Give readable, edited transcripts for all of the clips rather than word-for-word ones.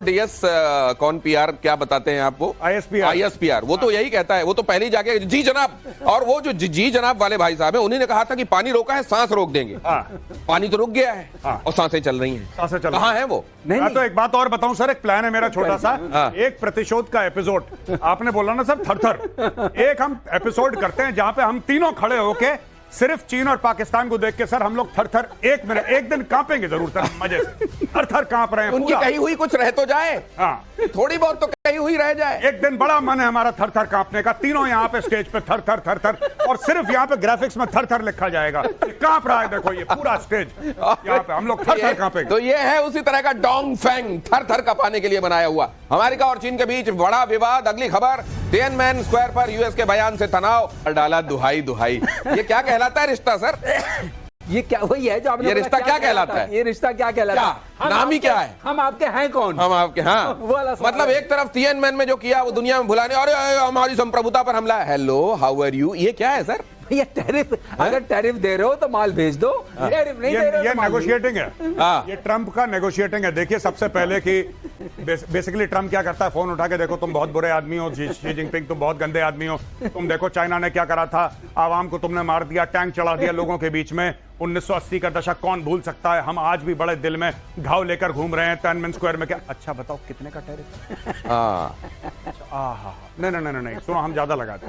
DS कौन PR क्या बताते हैं आपको? आईएसपीआर। वो तो यही कहता है, वो तो पहले ही जाके जी जनाब, और वो जो जी जनाब वाले भाई साहब है उन्हीं ने कहा था कि पानी रोका है, सांस रोक देंगे। पानी तो रुक गया है और सांसें चल रही हैं। कहाँ है वो? नहीं तो एक बात और बताऊं सर, एक प्लान है मेरा छोटा सा, एक प्रतिशोध का एपिसोड। आपने बोला ना सर थर-थर, एक हम एपिसोड करते हैं जहां पे हम तीनों खड़े होके सिर्फ चीन और पाकिस्तान को देख के सर हम लोग थर-थर एक मिनट एक दिन कांपेंगे जरूर सर, मजे से थर-थर कांप रहे हैं। उनकी कही हुई कुछ रह तो जाए, थोड़ी बहुत तो कही हुई रह जाए। एक दिन बड़ा मन है हमारा थर-थर कांपने का, तीनों यहाँ पे स्टेज पे थर-थर थर-थर, और सिर्फ यहाँ पे ग्राफिक्स में थर-थर लिखा जाएगा। कांप रहा है, देखो ये पूरा स्टेज यहाँ पे हम लोग थर-थर कांपेंगे। तो ये है उसी तरह का डोंग फेंग, थर-थर कांपाने के लिए बनाया हुआ। अमेरिका और चीन के बीच बड़ा विवाद। अगली खबर, तिएननमेन स्क्वायर पर यूएस के बयान से तनाव डाला। दुहाई दुहाई, ये क्या कहलाता है रिश्ता सर? ये क्या वही है जो आपने, ये रिश्ता क्या कहलाता है? ये रिश्ता क्या कहलाता है? नाम ही क्या है? हम आपके हैं कौन? हम आपके, हाँ मतलब एक तरफ तिएननमेन में जो किया वो दुनिया में भुलाने, और हमारी संप्रभुता पर हमला। Hello, how are you? ये क्या है सर? ये टैरिफ, अगर टैरिफ दे रहे हो तो माल भेज दो, टैरिफ नहीं दे रहे हो ये तो नेगोशिएटिंग है, ये ट्रंप का नेगोशिएटिंग है। देखिए सबसे पहले कि बेसिकली ट्रंप क्या करता है, फोन उठा के देखो तुम बहुत बुरे आदमी हो, शी जिनपिंग तुम बहुत गंदे आदमी हो, तुम देखो चाइना ने क्या करा था, आवाम को तुमने मार दिया, टैंक चढ़ा दिया लोगों के बीच में, 1980 का दशक कौन भूल सकता है, हम आज भी बड़े दिल में घाव लेकर घूम रहे हैं तिएननमेन स्क्वायर में। क्या अच्छा बताओ कितने का टैरिफ? नहीं सुनो, हम ज्यादा लगाते।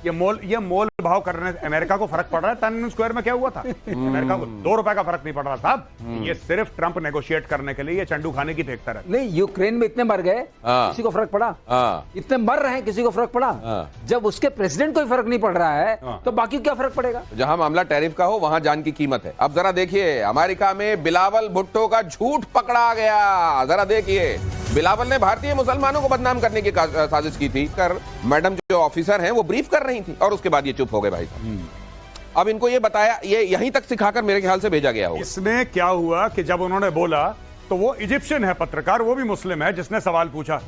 ये मोल भाव करने अमेरिका को फर्क पड़ रहा है। तिएननमेन स्क्वायर में क्या हुआ था? अमेरिका को 2 रुपए का फर्क नहीं पड़ रहा था। ये सिर्फ ट्रंप नेगोशिएट करने के लिए ये चंडू खाने की फेंकता रहा। नहीं, यूक्रेन में इतने मर गए, किसी को फर्क पड़ा? इतने मर रहे हैं, किसी को फर्क पड़ा? जब उसके प्रेसिडेंट को ही फर्क नहीं पड़ रहा है तो बाकी क्या फर्क पड़ेगा? जहां मामला टैरिफ का हो वहां जान की कीमत है। अब जरा देखिए, अमेरिका में बिलावल भुट्टो का झूठ पकड़ा गया। जरा देखिए, बिलावल ने भारतीय मुसलमानों को बदनाम करने की साजिश की थी। कर मैडम जो ऑफिसर हैं वो ब्रीफ कर रही थी और उसके बाद ये चुप हो गए भाई साहब। अब इनको ये बताया, ये यहीं तक सिखाकर मेरे ख्याल से भेजा गया होगा। इसमें क्या हुआ कि जब उन्होंने बोला तो वो इजिप्शियन है पत्रकार, वो भी मुस्लिम है, जिसने सवाल पूछा,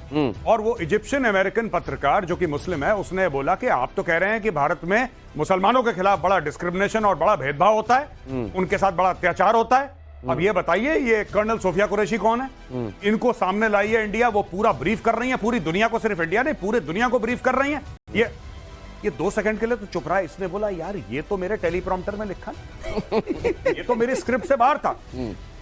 और वो इजिप्शियन अमेरिकन पत्रकार जो कि मुस्लिम है, उसने बोला कि आप तो कह रहे हैं कि भारत में मुसलमानों के खिलाफ बड़ा डिस्क्रिमिनेशन और बड़ा भेदभाव होता है, उनके साथ बड़ा अत्याचार होता है। अब ये बताइए, ये कर्नल सोफिया कुरैशी कौन है? इनको सामने लाइए इंडिया, वो पूरा ब्रीफ कर रही है पूरी दुनिया को, सिर्फ इंडिया नहीं पूरे दुनिया को ब्रीफ कर रही है। ये 2 सेकंड के लिए तो चुप रहा है। इसने बोला यार ये तो मेरे टेलीप्रॉम्प्टर में लिखा ये तो मेरी स्क्रिप्ट से बाहर था।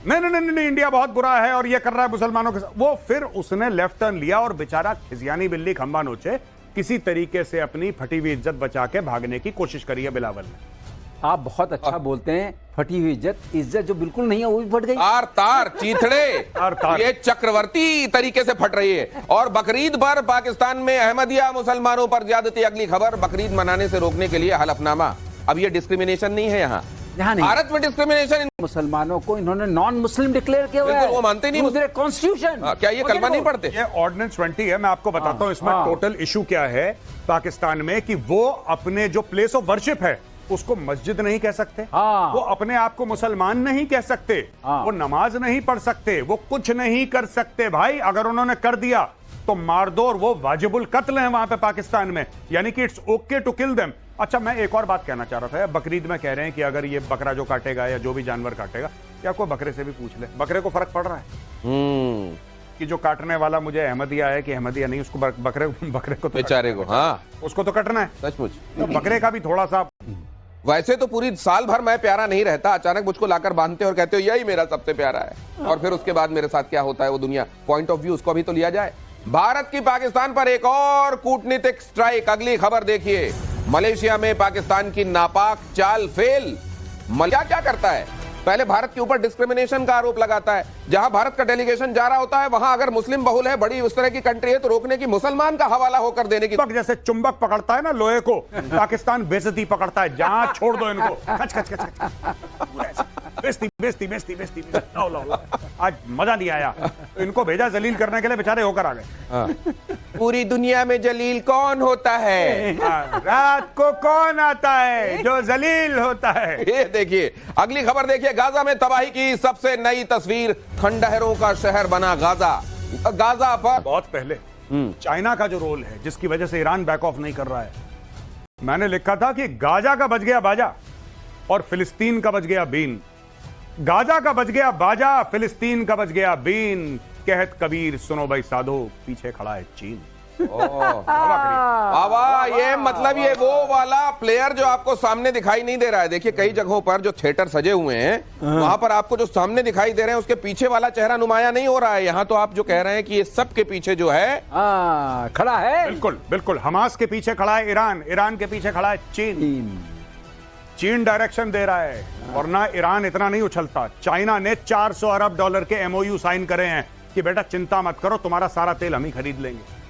नहीं, इंडिया बहुत बुरा है और ये कर रहा है मुसलमानों के साथ। वो फिर उसने लेफ्ट टर्न लिया और बेचारा खिसियानी बिल्ली खंबा नोचे, किसी तरीके से अपनी फटी हुई इज्जत बचा के भागने की कोशिश करी है बिलावल ने। आप बहुत अच्छा बोलते हैं, फटी हुई इज्जत जो बिल्कुल नहीं है वो भी फट गई। तार चीथड़े ये चक्रवर्ती तरीके से फट रही है। और बकरीद पर पाकिस्तान में अहमदिया मुसलमानों पर ज्यादती। अगली खबर, बकरीद मनाने से रोकने के लिए हलफनामा। अब ये डिस्क्रिमिनेशन नहीं है यहाँ नहीं। भारत में डिस्क्रिमिनेशन, मुसलमानों को इन्होंने नॉन मुस्लिम डिक्लेयर किया हुआ है। वो मानते नहीं कॉन्स्टिट्यूशन। क्या ये कलमा नहीं पढ़ते? ये ऑर्डिनेंस 20 है। मैं आपको बताता हूँ इसमें टोटल इशू क्या है पाकिस्तान में, कि वो अपने जो प्लेस ऑफ वर्शिप है उसको मस्जिद नहीं कह सकते, वो अपने आप को मुसलमान नहीं कह सकते, वो नमाज नहीं पढ़ सकते, वो कुछ नहीं कर सकते भाई। अगर उन्होंने कर दिया तो मार दो, और वो वाजिबुल कत्ल है वहां पे पाकिस्तान में, यानी कि it's okay to kill them. अच्छा, मैं एक और बात कहना चाह रहा था। बकरीद में कह रहे हैं कि अगर ये बकरा जो काटेगा या जो भी जानवर काटेगा, या कोई बकरे से भी पूछ ले, बकरे को फर्क पड़ रहा है कि जो काटने वाला मुझे अहमदिया है कि अहमदिया नहीं, उसको बकरे को तो बेचारे को, हाँ उसको तो कटना है सचमुच। तो बकरे का भी थोड़ा सा, वैसे तो पूरी साल भर मैं प्यारा नहीं रहता, अचानक मुझको लाकर बांधते और कहते हो यही मेरा सबसे प्यारा है, और फिर उसके बाद मेरे साथ क्या होता है वो दुनिया पॉइंट ऑफ व्यू, उसको भी तो लिया जाए। भारत की पाकिस्तान पर एक और कूटनीतिक स्ट्राइक। अगली खबर देखिए, मलेशिया में पाकिस्तान की नापाक चाल फेल। मलेशिया क्या करता है? पहले भारत के ऊपर डिस्क्रिमिनेशन का आरोप लगाता है। जहां भारत का डेलीगेशन जा रहा होता है वहां अगर मुस्लिम बहुल है, बड़ी उस तरह की कंट्री है, तो रोकने की, मुसलमान का हवाला होकर देने की। जैसे चुंबक पकड़ता है ना लोहे को, पाकिस्तान बेइज्जती पकड़ता है, जहां छोड़ दो इनको, खच खच खच बेइज्जती। लो। आज मजा नहीं आया, इनको भेजा जलील करने के लिए, बेचारे होकर आ गए। पूरी दुनिया में जलील कौन होता है? रात को कौन आता है जो जलील होता है? ये देखिए, अगली खबर देखिए, गाजा में तबाही की सबसे नई तस्वीर। खंडहरों का शहर बना गाजा पर बहुत पहले चाइना का जो रोल है, जिसकी वजह से ईरान बैक ऑफ नहीं कर रहा है। मैंने लिखा था कि गाजा का बज गया बाजा और फिलिस्तीन का बज गया बीन। गाजा का बज गया बाजा, फिलिस्तीन का बज गया बीन। कहत कबीर सुनो भाई साधो, पीछे खड़ा है चीन। वाह वाह, ये मतलब ये वो वाला प्लेयर जो आपको सामने दिखाई नहीं दे रहा है। देखिए कई जगहों पर जो थिएटर सजे हुए हैं वहां पर आपको जो सामने दिखाई दे रहे हैं उसके पीछे वाला चेहरा नुमाया नहीं हो रहा है। यहाँ तो आप जो कह रहे हैं कि ये सब के पीछे जो है खड़ा है। बिल्कुल बिल्कुल, हमास के पीछे खड़ा है ईरान, ईरान के पीछे खड़ा है चीन। चीन डायरेक्शन दे रहा है। और ना ईरान इतना नहीं उछलता, चाइना ने $400 अरब के MOU साइन करे हैं कि बेटा चिंता मत करो, तुम्हारा सारा तेल हम ही खरीद लेंगे।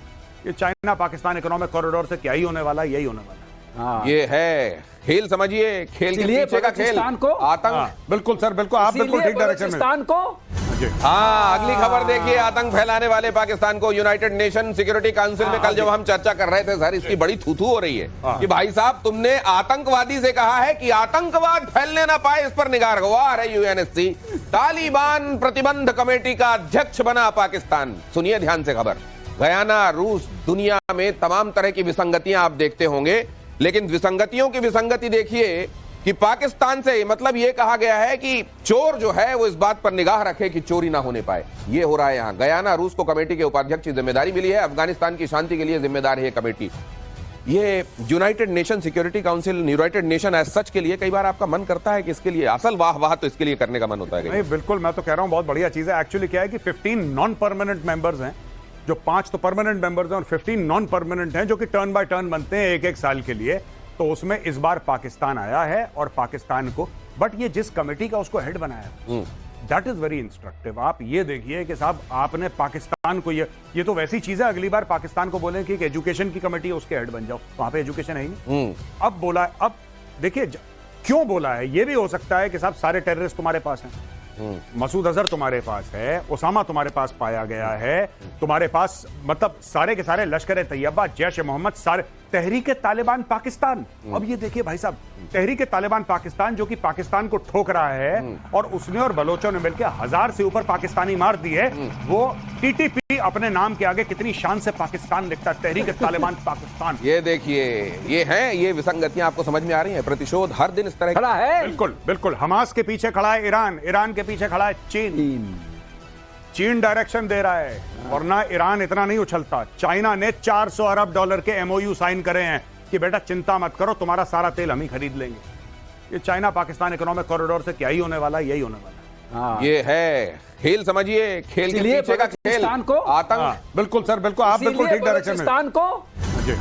ये चाइना पाकिस्तान इकोनॉमिक कॉरिडोर से क्या ही होने वाला, यही होने वाला। ये है खेल, समझिए खेल के पीछे का खेल, आतंक। बिल्कुल सर, बिल्कुल आप बिल्कुल ठीक डायरेक्शन में। पाकिस्तान को हाँ, अगली खबर देखिए, आतंक फैलाने वाले पाकिस्तान को यूनाइटेड नेशन सिक्योरिटी काउंसिल में कल जब हम चर्चा कर रहे थे सर, इसकी बड़ी थूथू हो रही है कि भाई साहब तुमने आतंकवादी से कहा है कि आतंकवाद फैलने ना पाए, इस पर निगाह रखो। आ रही UNSC, तालिबान प्रतिबंध कमेटी का अध्यक्ष बना पाकिस्तान। सुनिए ध्यान से खबर। गयाना, रूस, दुनिया में तमाम तरह की विसंगतियां आप देखते होंगे, लेकिन विसंगतियों की विसंगति देखिए कि पाकिस्तान से मतलब यह कहा गया है कि चोर जो है वो इस बात पर निगाह रखे कि चोरी ना होने पाए। ये हो रहा है यहां। गयाना, रूस को कमेटी के उपाध्यक्ष की जिम्मेदारी मिली है। अफगानिस्तान की शांति के लिए जिम्मेदार है कमेटी। ये United Nation Security Council, United Nation as such के लिए कई बार आपका मन करता है कि इसके लिए असल वाह तो इसके लिए करने का मन होता है। नहीं बिल्कुल, मैं तो कह रहा हूं बहुत बढ़िया चीज है। एक्चुअली क्या है कि 15 नॉन परमानेंट मेंबर्स हैं, जो 5 तो परमानेंट मेंबर्स हैं और 15 नॉन परमानेंट हैं जो कि टर्न बाय टर्न बनते हैं एक साल के लिए। तो उसमें इस बार पाकिस्तान आया है और पाकिस्तान को, बट ये जिस कमेटी का उसको हेड बनाया, दैट इज वेरी इंस्ट्रक्टिव। आप ये देखिए कि साहब आपने पाकिस्तान को, ये तो वैसी चीज है, अगली बार पाकिस्तान को बोले कि एजुकेशन की कमेटी है उसके हेड बन जाओ, वहां पे एजुकेशन है ही नहीं। अब बोला, अब देखिए क्यों बोला है। ये भी हो सकता है कि साहब सारे टेररिस्ट तुम्हारे पास हैं, मसूद अजहर तुम्हारे पास है, उसामा तुम्हारे पास पाया गया है, तुम्हारे पास मतलब सारे के सारे लश्कर तैयबा, जैश ए मोहम्मद, सारे तहरीक तालिबान पाकिस्तान। अब ये देखिए भाई साहब, तहरीक तालिबान पाकिस्तान जो कि पाकिस्तान को ठोक रहा है और उसने और बलोचों ने मिलकर 1000 से ऊपर पाकिस्तानी मार दिए। वो TTP अपने नाम के आगे कितनी शान से पाकिस्तान लिखता है, तहरीक तालिबान पाकिस्तान। ये देखिए, ये है, ये विसंगतियां आपको समझ में आ रही है। प्रतिशोध हर दिन इस तरह खड़ा है। बिल्कुल बिल्कुल, हमास के पीछे खड़ा है ईरान, ईरान के पीछे खड़ा है चीन। चीन डायरेक्शन दे रहा है। और ना ईरान इतना नहीं उछलता, चाइना ने $400 अरब के MOU साइन करे हैं कि बेटा चिंता मत करो, तुम्हारा सारा तेल हम ही खरीद लेंगे। ये चाइना पाकिस्तान इकोनॉमिक कॉरिडोर से क्या ही होने वाला, यही होने वाला। ये है खेल, समझिए खेल के पीछे का खेल, आतंक। बिल्कुल सर, बिल्कुल आप बिल्कुल ठीक डायरेक्शन में।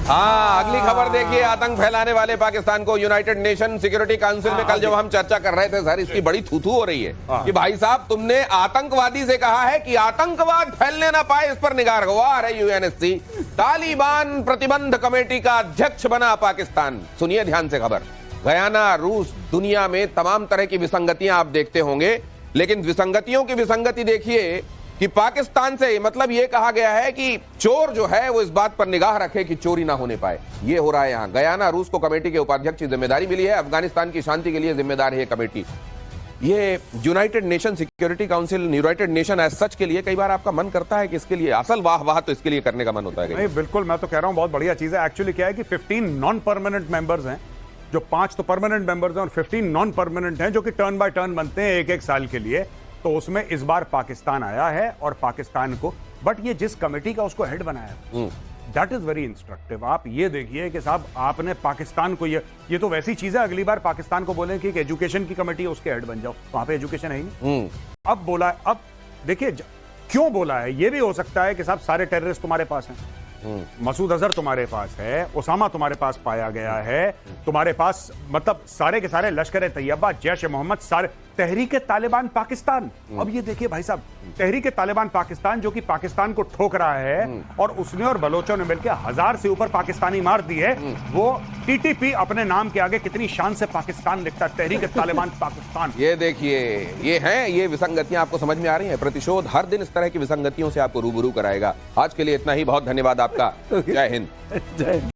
हाँ, अगली खबर देखिए, आतंक फैलाने वाले पाकिस्तान को यूनाइटेड नेशन सिक्योरिटी काउंसिल में कल जब हम चर्चा कर रहे थे सर, इसकी बड़ी थूथू हो रही है कि भाई साहब तुमने आतंकवादी से कहा है कि आतंकवाद फैलने ना पाए, इस पर निगाह रखो। आ रही UNSC, तालिबान प्रतिबंध कमेटी का अध्यक्ष बना पाकिस्तान। सुनिए ध्यान से खबर। गयाना, रूस, दुनिया में तमाम तरह की विसंगतियां आप देखते होंगे, लेकिन विसंगतियों की विसंगति देखिए कि पाकिस्तान से मतलब यह कहा गया है कि चोर जो है वो इस बात पर निगाह रखे कि चोरी ना होने पाए। ये हो रहा है यहां। गयाना, रूस को कमेटी के उपाध्यक्ष की जिम्मेदारी मिली है। अफगानिस्तान की शांति के लिए जिम्मेदार है कमेटी। ये United Nation Security Council, United Nation as such के लिए कई बार आपका मन करता है कि इसके लिए असल वाह तो इसके लिए करने का मन होता है। नहीं बिल्कुल, मैं तो कह रहा हूं बहुत बढ़िया चीज है। एक्चुअली क्या है कि 15 नॉन परमानेंट मेंबर्स हैं, जो 5 तो परमानेंट मेंबर्स हैं और 15 नॉन परमानेंट हैं जो कि टर्न बाय टर्न बनते हैं एक साल के लिए। तो उसमें इस बार पाकिस्तान आया है और पाकिस्तान को, बट ये जिस कमेटी का उसको हेड बनाया, दैट इज वेरी इंस्ट्रक्टिव। आप ये देखिए कि साहब आपने पाकिस्तान को, ये तो वैसी चीज है, अगली बार पाकिस्तान को बोले कि एजुकेशन की कमेटी है उसके हेड बन जाओ, वहां पे एजुकेशन है ही नहीं। अब बोला, अब देखिए क्यों बोला है। ये भी हो सकता है कि साहब सारे टेररिस्ट तुम्हारे पास हैं, मसूद अजहर तुम्हारे पास है, उसामा तुम्हारे पास पाया गया है, तुम्हारे पास मतलब सारे के सारे लश्कर तैयबा, जैश ए मोहम्मद, सारे तहरीक तालिबान पाकिस्तान। अब ये देखिए भाई साहब, तहरीक तालिबान पाकिस्तान जो कि पाकिस्तान को ठोक रहा है और उसने और बलोचों ने मिलकर 1000 से ऊपर पाकिस्तानी मार दिए। वो TTP अपने नाम के आगे कितनी शान से पाकिस्तान लिखता है, तहरीक तालिबान पाकिस्तान। ये देखिए, ये है, ये विसंगतियां आपको समझ में आ रही है। प्रतिशोध हर दिन इस तरह की विसंगतियों से आपको रूबरू कराएगा। आज के लिए इतना ही, बहुत धन्यवाद आपका। जय हिंद। जय हिंद।